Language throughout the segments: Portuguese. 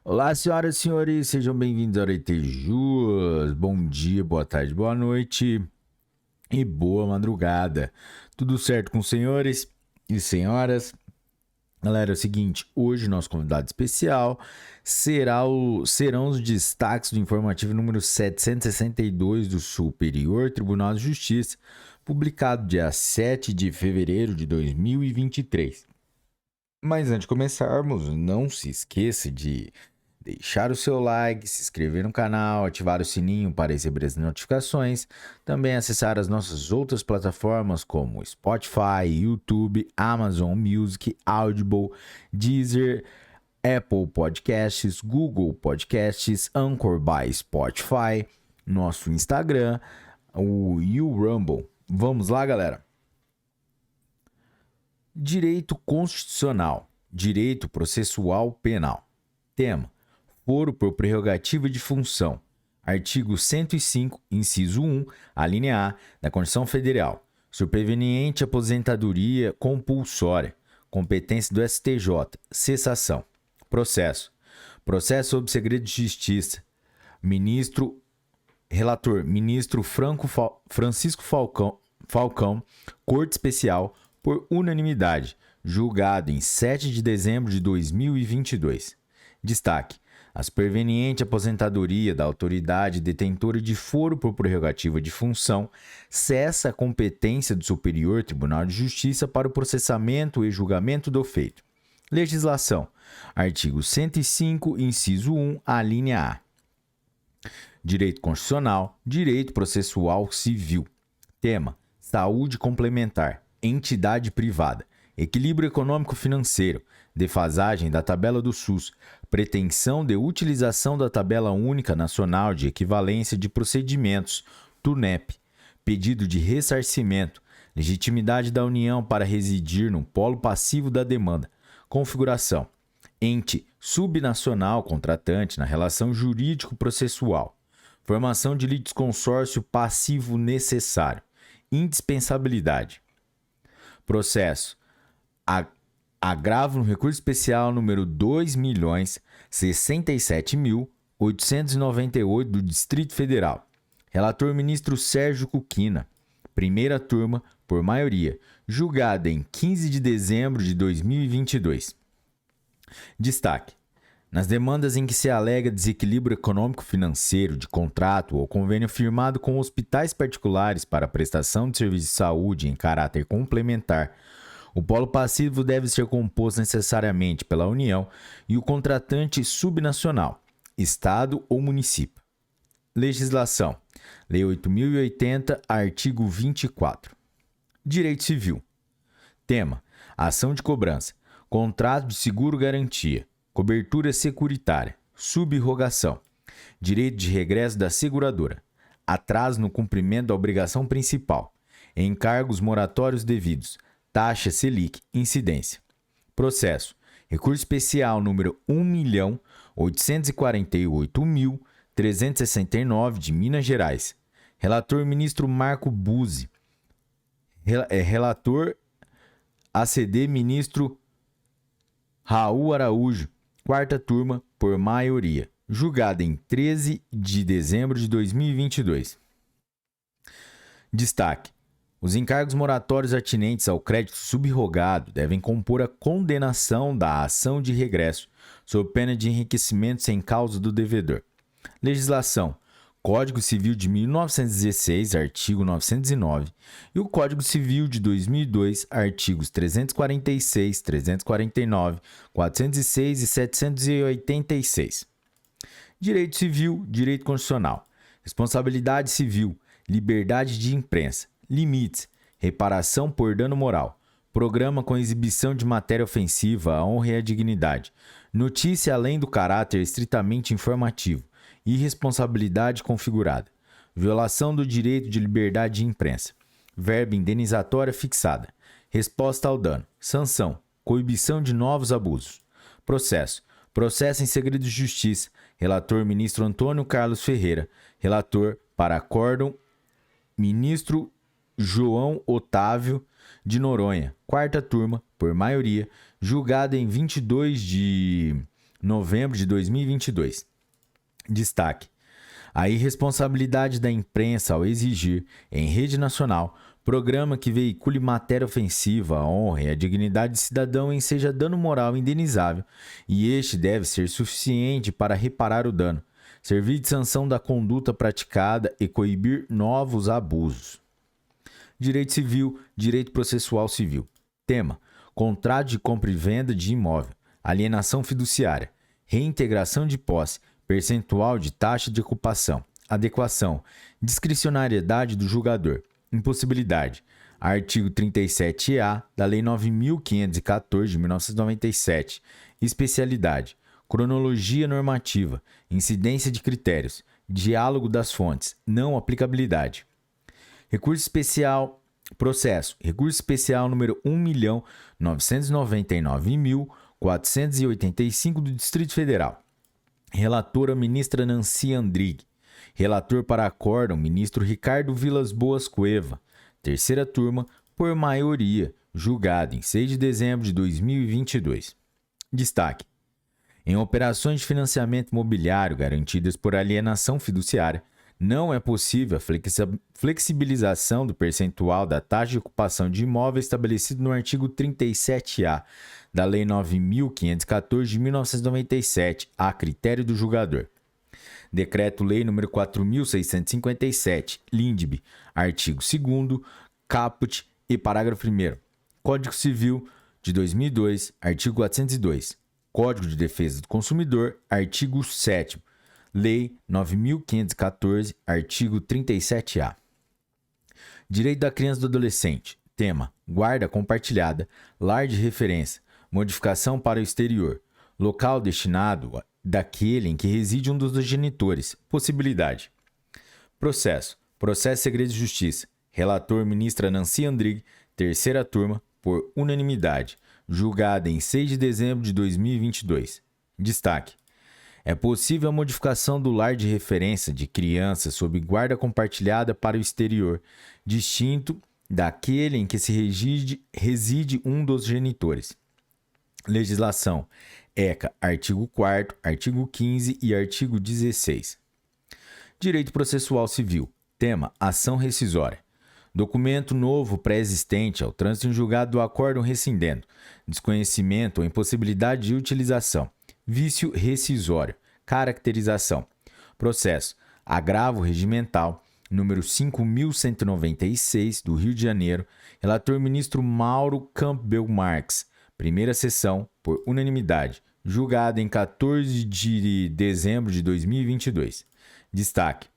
Olá, senhoras e senhores, sejam bem-vindos ao Aretejuas. Bom dia, boa tarde, boa noite e boa madrugada. Tudo certo com os senhores e senhoras? Galera, é o seguinte, hoje nosso convidado especial serão os destaques do informativo número 762 do Superior Tribunal de Justiça, publicado dia 7 de fevereiro de 2023. Mas antes de começarmos, não se esqueça de deixar o seu like, se inscrever no canal, ativar o sininho para receber as notificações, também acessar as nossas outras plataformas como Spotify, YouTube, Amazon Music, Audible, Deezer, Apple Podcasts, Google Podcasts, Anchor by Spotify, nosso Instagram, o Rumble. Vamos lá, galera? Direito constitucional, direito processual penal. Tema: foro por prerrogativa de função. Artigo 105, inciso 1, a linha A da Constituição Federal. Superveniente aposentadoria compulsória. Competência do STJ. Cessação. Processo. Processo sob segredo de justiça. Relator, ministro Francisco Falcão, Corte Especial, por unanimidade, julgado em 7 de dezembro de 2022. Destaque: a superveniente aposentadoria da autoridade detentora de foro por prerrogativa de função cessa a competência do Superior Tribunal de Justiça para o processamento e julgamento do feito. Legislação. Artigo 105, inciso 1, a linha A. Direito constitucional, direito processual civil. Tema: saúde complementar, entidade privada, equilíbrio econômico-financeiro, defasagem da tabela do SUS, pretensão de utilização da tabela única nacional de equivalência de procedimentos, TUNEP, pedido de ressarcimento, legitimidade da União para residir no polo passivo da demanda, configuração, ente subnacional contratante na relação jurídico-processual, formação de litisconsórcio passivo necessário, indispensabilidade. Processo: agravo no recurso especial número 2.067.898 do Distrito Federal. Relator ministro Sérgio Cuquina. Primeira turma, por maioria, julgada em 15 de dezembro de 2022. Destaque: nas demandas em que se alega desequilíbrio econômico-financeiro de contrato ou convênio firmado com hospitais particulares para prestação de serviço de saúde em caráter complementar, o polo passivo deve ser composto necessariamente pela União e o contratante subnacional, Estado ou município. Legislação. Lei 8.080, artigo 24. Direito civil. Tema: ação de cobrança, contrato de seguro-garantia, cobertura securitária, subrogação, direito de regresso da seguradora, atraso no cumprimento da obrigação principal, encargos moratórios devidos, taxa Selic, incidência. Processo: recurso especial número 1.848.369 de Minas Gerais. Relator ministro Marco Buzzi. Relator ACD ministro Raul Araújo. Quarta turma, por maioria. Julgada em 13 de dezembro de 2022. Destaque: os encargos moratórios atinentes ao crédito subrogado devem compor a condenação da ação de regresso, sob pena de enriquecimento sem causa do devedor. Legislação: Código Civil de 1916, artigo 909, e o Código Civil de 2002, artigos 346, 349, 406 e 786. Direito civil, direito constitucional, responsabilidade civil, liberdade de imprensa, limites, reparação por dano moral, programa com exibição de matéria ofensiva à honra e à dignidade, notícia além do caráter estritamente informativo, irresponsabilidade configurada, violação do direito de liberdade de imprensa, verba indenizatória fixada, resposta ao dano, sanção, coibição de novos abusos. Processo: processo em segredo de justiça, relator ministro Antônio Carlos Ferreira, relator para acórdão ministro João Otávio de Noronha, quarta turma, por maioria, julgada em 22 de novembro de 2022. Destaque: a irresponsabilidade da imprensa ao exigir, em rede nacional, programa que veicule matéria ofensiva à honra e à dignidade de cidadão em seja dano moral indenizável, e este deve ser suficiente para reparar o dano, servir de sanção da conduta praticada e coibir novos abusos. Direito Civil, Direito Processual Civil. Tema: contrato de compra e venda de imóvel, alienação fiduciária, reintegração de posse, percentual de taxa de ocupação, adequação, discricionariedade do julgador, impossibilidade. Artigo 37-A da Lei 9.514 de 1997. Especialidade: cronologia normativa, incidência de critérios, diálogo das fontes, não aplicabilidade. Recurso especial, processo, recurso especial número 1.999.485 do Distrito Federal. Relatora ministra Nancy Andrighi. Relator para acórdão, ministro Ricardo Vilas Boas Cueva. Terceira turma, por maioria, julgado em 6 de dezembro de 2022. Destaque: em operações de financiamento imobiliário garantidas por alienação fiduciária, não é possível a flexibilização do percentual da taxa de ocupação de imóvel estabelecido no artigo 37-A da Lei 9.514 de 1997, a critério do julgador. Decreto-Lei nº 4.657, LINDB, artigo 2º, caput e parágrafo 1º. Código Civil de 2002, artigo 402. Código de Defesa do Consumidor, artigo 7º. Lei 9.514, artigo 37-A. Direito da criança e do adolescente. Tema: guarda compartilhada, lar de referência, modificação para o exterior, local destinado daquele em que reside um dos dois genitores, possibilidade. Processo: processo segredo de justiça. Relator ministra Nancy Andrighi, terceira turma, por unanimidade, julgada em 6 de dezembro de 2022. Destaque: é possível a modificação do lar de referência de criança sob guarda compartilhada para o exterior, distinto daquele em que se reside um dos genitores. Legislação: ECA, artigo 4º, artigo 15 e artigo 16. Direito Processual Civil. Tema: ação rescisória. Documento novo pré-existente ao trânsito em julgado do acórdão rescindendo, desconhecimento ou impossibilidade de utilização. Vício rescisório. Caracterização. Processo: agravo regimental, número 5.196, do Rio de Janeiro. Relator ministro Mauro Campbell Marques. Primeira sessão, por unanimidade. Julgado em 14 de dezembro de 2022. Destaque: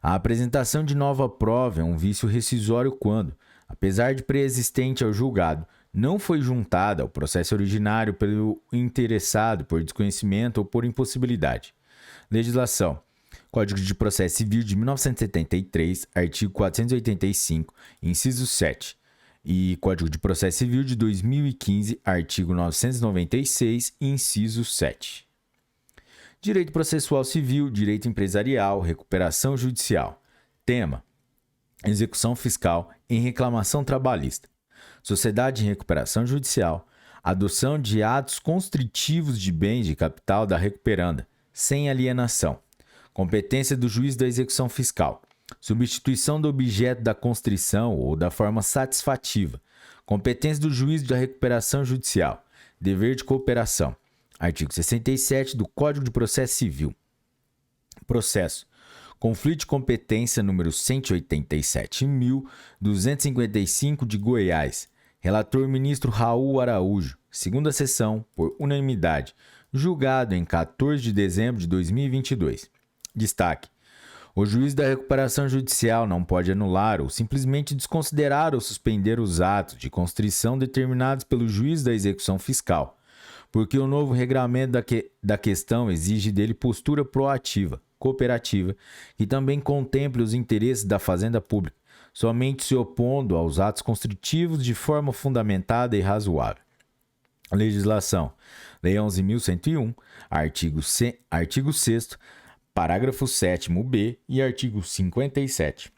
a apresentação de nova prova é um vício rescisório quando, apesar de pré-existente ao julgado, não foi juntada ao processo originário pelo interessado por desconhecimento ou por impossibilidade. Legislação: Código de Processo Civil de 1973, artigo 485, inciso 7, e Código de Processo Civil de 2015, artigo 996, inciso 7. Direito Processual Civil, Direito Empresarial, Recuperação Judicial. Tema: execução fiscal em reclamação trabalhista. Sociedade em recuperação judicial. Adoção de atos constritivos de bens de capital da recuperanda, sem alienação. Competência do juiz da execução fiscal. Substituição do objeto da constrição ou da forma satisfativa. Competência do juiz da recuperação judicial. Dever de cooperação. Artigo 67 do Código de Processo Civil. Processo: conflito de competência número 187.255 de Goiás. Relator ministro Raul Araújo. Segunda sessão, por unanimidade. Julgado em 14 de dezembro de 2022. Destaque: o juiz da recuperação judicial não pode anular ou simplesmente desconsiderar ou suspender os atos de constrição determinados pelo juiz da execução fiscal, porque o novo regramento da questão exige dele postura proativa, cooperativa, que também contemple os interesses da fazenda pública, somente se opondo aos atos constritivos de forma fundamentada e razoável. Legislação: Lei 11.101, artigo 6º, parágrafo 7º-B e artigo 57.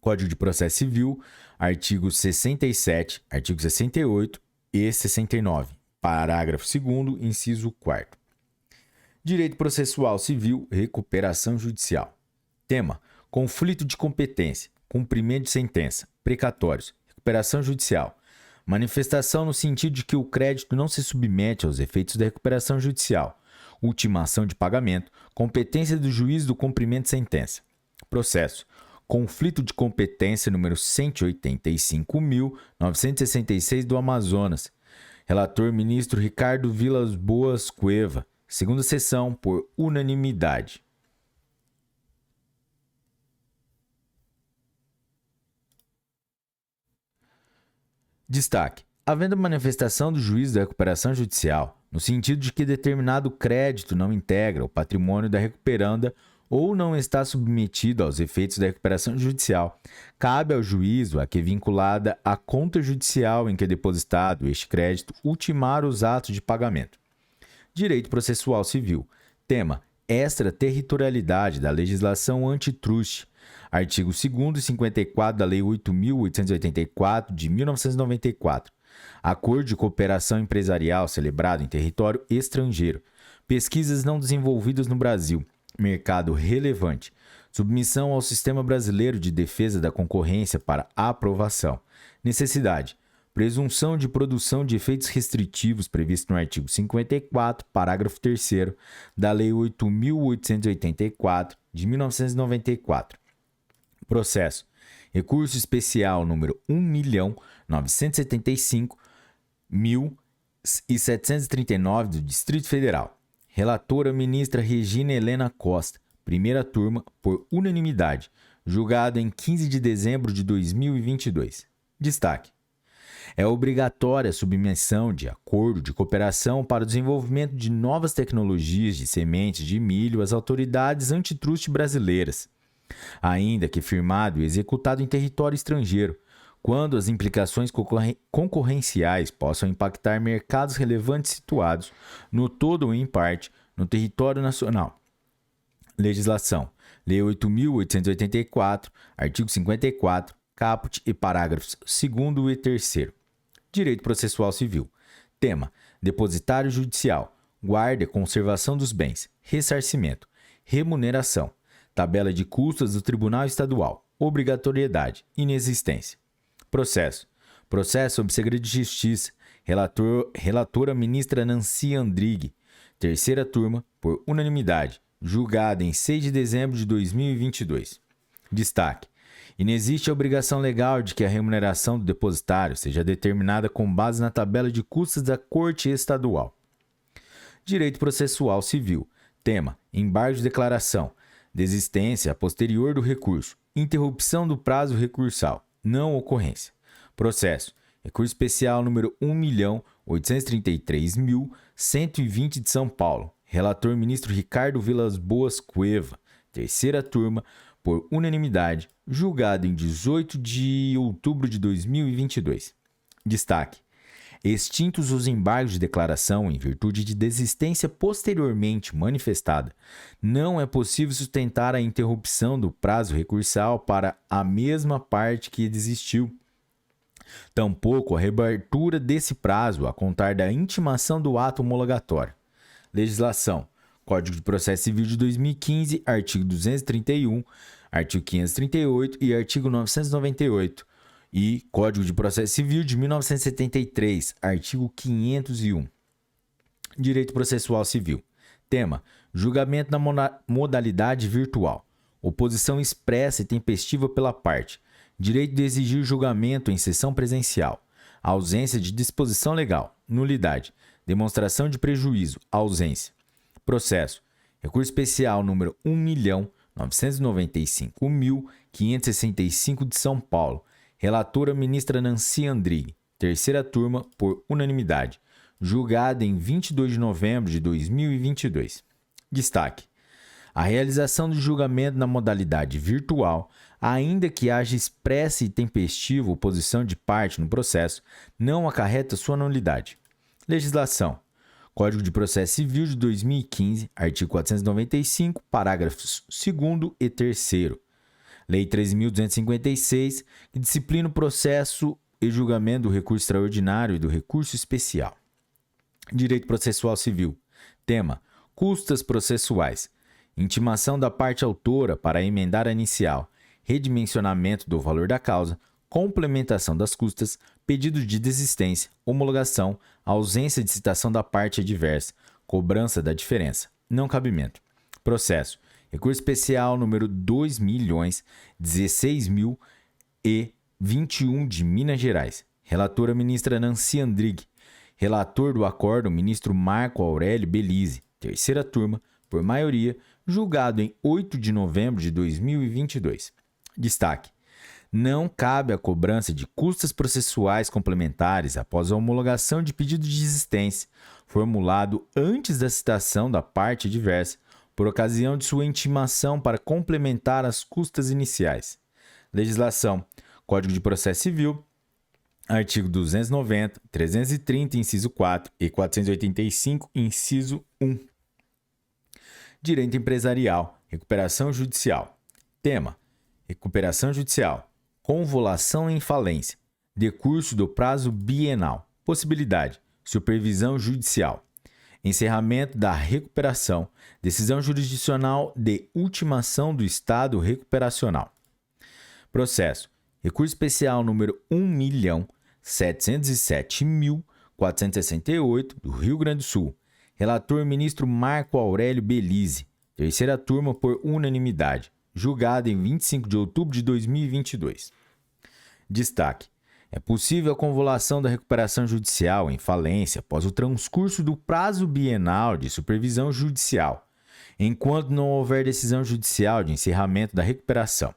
Código de Processo Civil, artigo 67, artigo 68 e 69. Parágrafo 2º, inciso 4º. Direito processual civil, recuperação judicial. Tema: conflito de competência, cumprimento de sentença, precatórios, recuperação judicial. Manifestação no sentido de que o crédito não se submete aos efeitos da recuperação judicial. Ultimação de pagamento, competência do juiz do cumprimento de sentença. Processo: conflito de competência número 185.966 do Amazonas. Relator ministro Ricardo Vilas Boas Cueva. Segunda sessão, por unanimidade. Destaque: havendo manifestação do juiz da recuperação judicial, no sentido de que determinado crédito não integra o patrimônio da recuperanda ou não está submetido aos efeitos da recuperação judicial, cabe ao juízo a que vinculada à conta judicial em que é depositado este crédito ultimar os atos de pagamento. Direito processual civil. Tema: extraterritorialidade da legislação antitruste. Artigo 2º e 54 da Lei 8.884, de 1994. Acordo de cooperação empresarial celebrado em território estrangeiro. Pesquisas não desenvolvidas no Brasil. Mercado relevante. Submissão ao Sistema Brasileiro de Defesa da Concorrência para aprovação. Necessidade: presunção de produção de efeitos restritivos previsto no artigo 54, parágrafo 3º da Lei 8.884, de 1994. Processo: recurso especial número 1.975.739 do Distrito Federal. Relatora ministra Regina Helena Costa. Primeira turma, por unanimidade. Julgado em 15 de dezembro de 2022. Destaque: é obrigatória a submissão de acordo de cooperação para o desenvolvimento de novas tecnologias de sementes de milho às autoridades antitruste brasileiras, ainda que firmado e executado em território estrangeiro, quando as implicações concorrenciais possam impactar mercados relevantes situados, no todo ou em parte, no território nacional. Legislação: Lei 8.884, artigo 54, caput e parágrafos 2º e 3º. Direito processual civil. Tema: depositário judicial, guarda e conservação dos bens, ressarcimento, remuneração, tabela de custas do Tribunal Estadual, obrigatoriedade, inexistência. Processo: processo sob segredo de justiça. Relatora ministra Nancy Andrighi. Terceira turma, por unanimidade. Julgada em 6 de dezembro de 2022. Destaque: inexiste a obrigação legal de que a remuneração do depositário seja determinada com base na tabela de custas da Corte Estadual. Direito processual civil. Tema: embargo de declaração, desistência a posterior do recurso, interrupção do prazo recursal, não ocorrência. Processo: recurso especial número 1.833.120 de São Paulo. Relator ministro Ricardo Vilas Boas Cueva. Terceira turma, por unanimidade, julgado em 18 de outubro de 2022. Destaque: extintos os embargos de declaração em virtude de desistência posteriormente manifestada, não é possível sustentar a interrupção do prazo recursal para a mesma parte que desistiu. Tampouco a reabertura desse prazo a contar da intimação do ato homologatório. Legislação: Código de Processo Civil de 2015, artigo 231, artigo 538 e artigo 998, e Código de Processo Civil de 1973, artigo 501. Direito processual civil. Tema: julgamento na modalidade virtual. Oposição expressa e tempestiva pela parte. Direito de exigir julgamento em sessão presencial. Ausência de disposição legal. Nulidade. Demonstração de prejuízo. Ausência. Processo: recurso especial número 1.995.565 de São Paulo. Relatora ministra Nancy Andrighi. Terceira turma, por unanimidade. Julgada em 22 de novembro de 2022. Destaque: a realização do julgamento na modalidade virtual, ainda que haja expressa e tempestiva oposição de parte no processo, não acarreta sua nulidade. Legislação: Código de Processo Civil de 2015, artigo 495, parágrafos 2º e 3º. Lei 13.256, que disciplina o processo e julgamento do recurso extraordinário e do recurso especial. Direito processual civil. Tema: custas processuais. Intimação da parte autora para emendar a inicial. Redimensionamento do valor da causa. Complementação das custas. Pedido de desistência. Homologação. Ausência de citação da parte adversa. Cobrança da diferença. Não cabimento. Processo. Recurso especial número 2.016.021 de Minas Gerais. Relatora ministra Nancy Andrighi. Relator do acordo, ministro Marco Aurélio Belize. Terceira turma, por maioria, julgado em 8 de novembro de 2022. Destaque: não cabe a cobrança de custas processuais complementares após a homologação de pedido de desistência, formulado antes da citação da parte adversa, por ocasião de sua intimação para complementar as custas iniciais. Legislação: Código de Processo Civil, artigo 290, 330, inciso 4 e 485, inciso 1. Direito empresarial, recuperação judicial. Tema: recuperação judicial. Convolução em falência. Decurso do prazo bienal. Possibilidade: supervisão judicial. Encerramento da recuperação. Decisão jurisdicional de ultimação do estado recuperacional. Processo: recurso especial número 1.707.468 do Rio Grande do Sul. Relator ministro Marco Aurélio Belize. Terceira turma por unanimidade. Julgado em 25 de outubro de 2022. Destaque: é possível a convolução da recuperação judicial em falência após o transcurso do prazo bienal de supervisão judicial, enquanto não houver decisão judicial de encerramento da recuperação.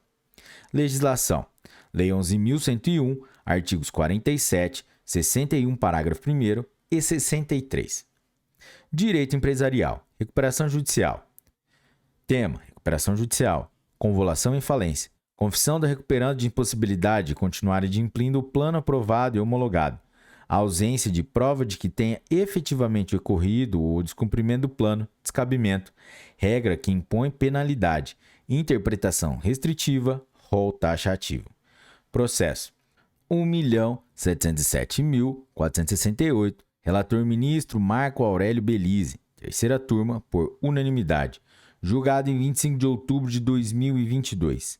Legislação: Lei 11.101, artigos 47, 61, parágrafo 1º e 63. Direito empresarial, recuperação judicial. Tema: recuperação judicial. Convolução em falência. Confissão da recuperante de impossibilidade de continuar adimplindo o plano aprovado e homologado. A ausência de prova de que tenha efetivamente ocorrido o descumprimento do plano, descabimento, regra que impõe penalidade, interpretação restritiva, rol taxativo. Processo: 1.707.468, relator ministro Marco Aurélio Belize, terceira turma, por unanimidade, julgado em 25 de outubro de 2022.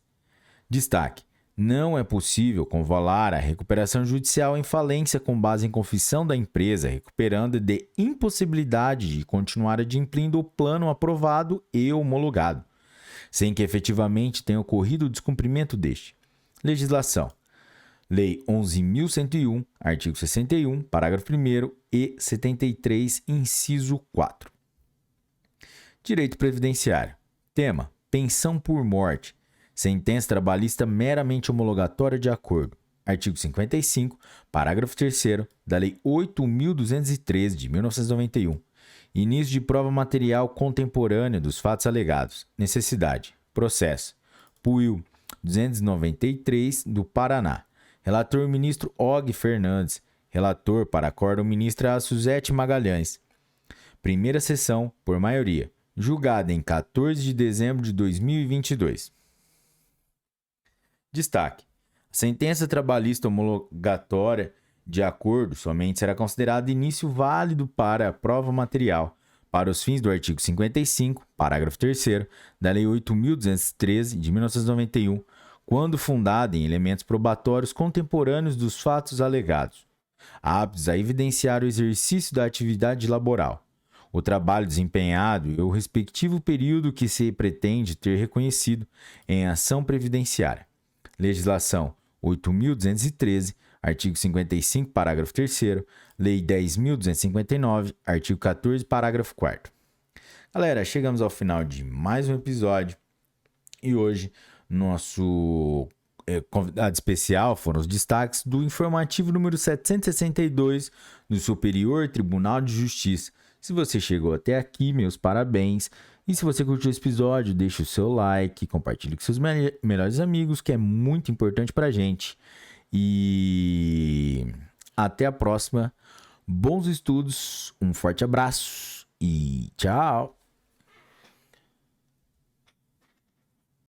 Destaque: não é possível convolar a recuperação judicial em falência com base em confissão da empresa recuperando de impossibilidade de continuar adimplindo o plano aprovado e homologado, sem que efetivamente tenha ocorrido o descumprimento deste. Legislação: Lei 11.101, artigo 61, parágrafo 1º e 73, inciso 4. Direito previdenciário. Tema: pensão por morte. Sentença trabalhista meramente homologatória de acordo. Artigo 55, parágrafo 3º da Lei 8.213 de 1991. Início de prova material contemporânea dos fatos alegados. Necessidade. Processo: PUIL 293 do Paraná. Relator ministro Og Fernandes. Relator para acordo ministra Suzete Magalhães. Primeira sessão, por maioria. Julgada em 14 de dezembro de 2022. Destaque: a sentença trabalhista homologatória de acordo somente será considerada início válido para a prova material, para os fins do artigo 55, parágrafo 3º da Lei 8.213 de 1991, quando fundada em elementos probatórios contemporâneos dos fatos alegados, aptos a evidenciar o exercício da atividade laboral, o trabalho desempenhado e o respectivo período que se pretende ter reconhecido em ação previdenciária. Legislação: 8.213, artigo 55, parágrafo 3º, Lei 10.259, artigo 14, parágrafo 4º. Galera, chegamos ao final de mais um episódio e hoje nosso convidado especial foram os destaques do informativo número 762 do Superior Tribunal de Justiça. Se você chegou até aqui, meus parabéns. E se você curtiu esse episódio, deixe o seu like, compartilhe com seus melhores amigos, que é muito importante pra gente. E até a próxima. Bons estudos, um forte abraço e tchau!